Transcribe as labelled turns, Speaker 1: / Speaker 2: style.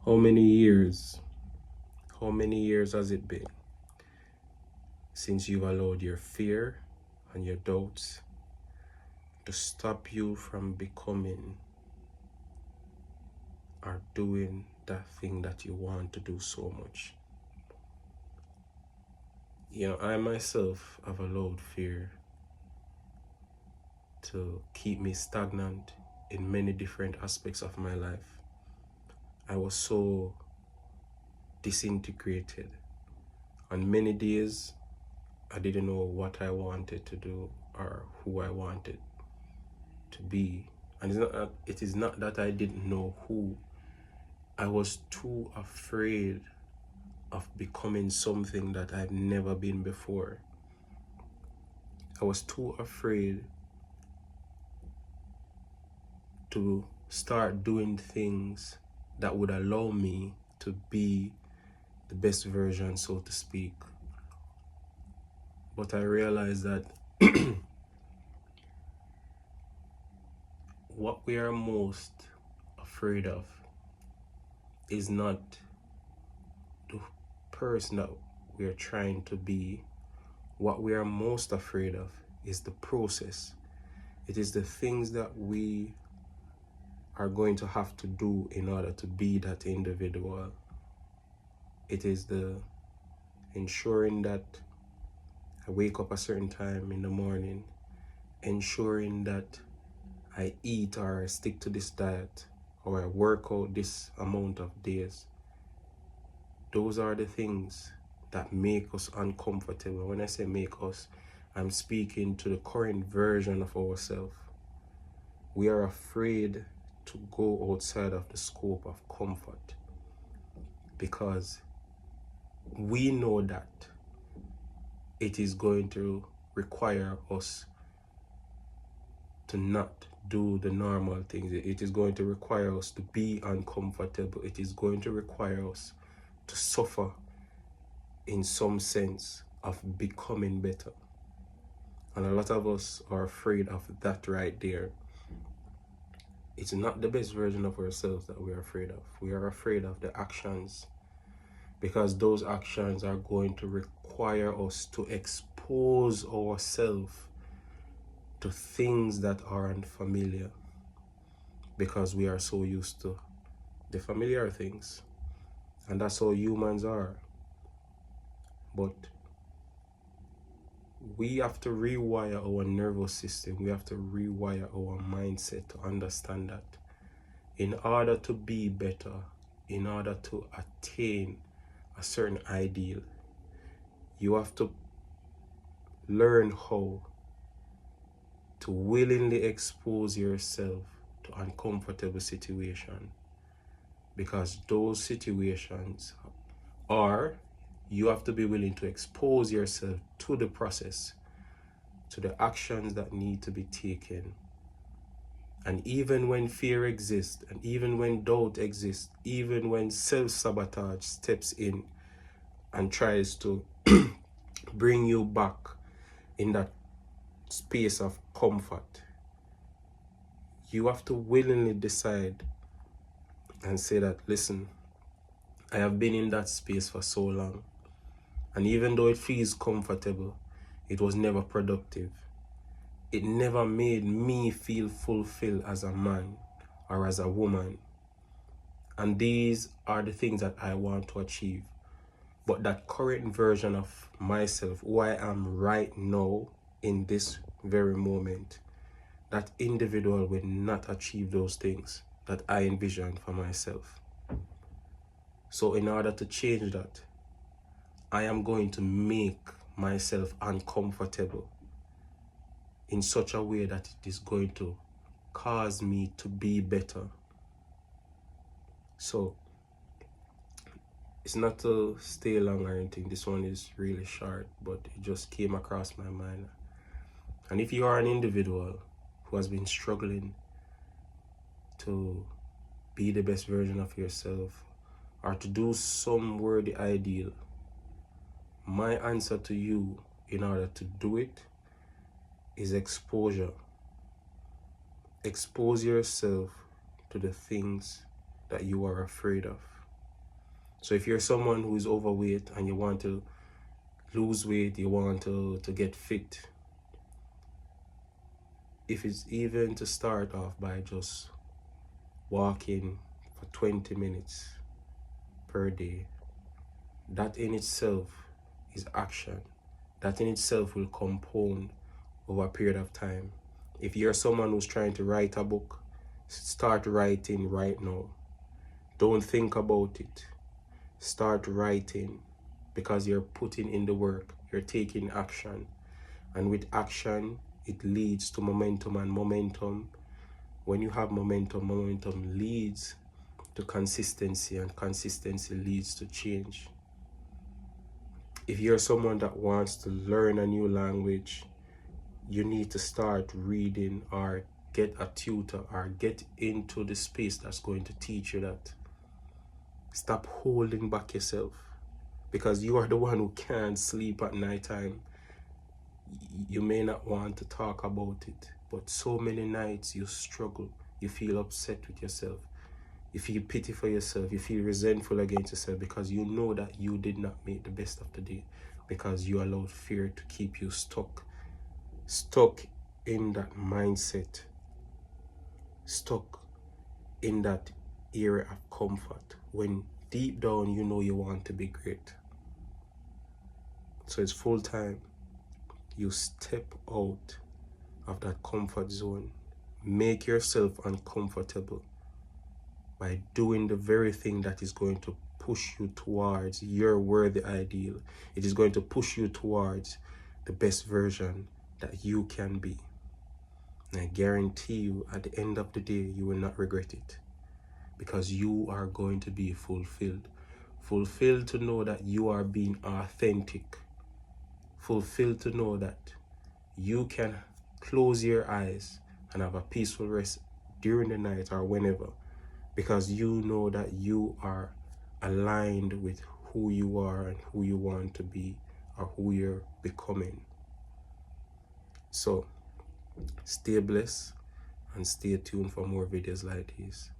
Speaker 1: How many years? How many years has it been since you've allowed your fear and your doubts to stop you from becoming or doing that thing that you want to do so much? I myself have allowed fear to keep me stagnant in many different aspects of my life. I was so disintegrated. On many days, I didn't know what I wanted to do or who I wanted to be. And it is not that I didn't know who. I was too afraid of becoming something that I've never been before. I was too afraid to start doing things that would allow me to be the best version, so to speak. But I realized that what we are most afraid of is not the person that we are trying to be. What we are most afraid of is the process. It is the things that we are going to have to do in order to be that individual. It is the ensuring that I wake up a certain time in the morning, ensuring that I eat or I stick to this diet, or I work out this amount of days. Those are the things that make us uncomfortable. When I say make us, I'm speaking to the current version of ourselves. We are afraid to go outside of the scope of comfort because we know that it is going to require us to not do the normal things. It is going to require us to be uncomfortable. It is going to require us to suffer in some sense of becoming better. And a lot of us are afraid of that right there. It's not the best version of ourselves that we are afraid of. We are afraid of the actions, because those actions are going to require us to expose ourselves to things that are unfamiliar, because we are so used to the familiar things. And that's how humans are. But we have to rewire our nervous system. We have to rewire our mindset to understand that in order to be better, in order to attain a certain ideal, you have to learn how to willingly expose yourself to uncomfortable situations, because those situations are, you have to be willing to expose yourself to the process, to the actions that need to be taken. And even when fear exists, and even when doubt exists, even when self-sabotage steps in and tries to bring you back in that space of comfort, you have to willingly decide and say that, listen, I have been in that space for so long, and even though it feels comfortable, it was never productive. It never made me feel fulfilled as a man or as a woman. And these are the things that I want to achieve. But that current version of myself, who I am right now in this very moment, that individual will not achieve those things that I envisioned for myself. So in order to change that, I am going to make myself uncomfortable in such a way that it is going to cause me to be better. So it's not to stay long or anything. This one is really short, but it just came across my mind. And if you are an individual who has been struggling to be the best version of yourself, or to do some worthy ideal, my answer to you in order to do it is exposure. Expose yourself to the things that you are afraid of. So if you're someone who is overweight and you want to lose weight, you want to get fit, if it's even to start off by just walking for 20 minutes per day, that in itself is action. That in itself will compound over a period of time. If you're someone who's trying to write a book, start writing right now. Don't think about it. Start writing, because you're putting in the work, you're taking action. And with action, it leads to momentum, and momentum, when you have momentum, momentum leads to consistency, and consistency leads to change. If you're someone that wants to learn a new language, you need to start reading or get a tutor or get into the space that's going to teach you that. Stop holding back yourself, because you are the one who can't sleep at night time. You may not want to talk about it, but so many nights you struggle, you feel upset with yourself, you feel pity for yourself, you feel resentful against yourself, because you know that you did not make the best of the day, because you allowed fear to keep you stuck in that mindset, stuck in that area of comfort, when deep down you know you want to be great. So it's full time you step out of that comfort zone. Make yourself uncomfortable by doing the very thing that is going to push you towards your worthy ideal. It is going to push you towards the best version that you can be. And I guarantee you, at the end of the day, you will not regret it, because you are going to be fulfilled. Fulfilled to know that you are being authentic. Fulfilled to know that you can close your eyes and have a peaceful rest during the night or whenever, because you know that you are aligned with who you are and who you want to be, or who you're becoming. So stay blessed and stay tuned for more videos like these.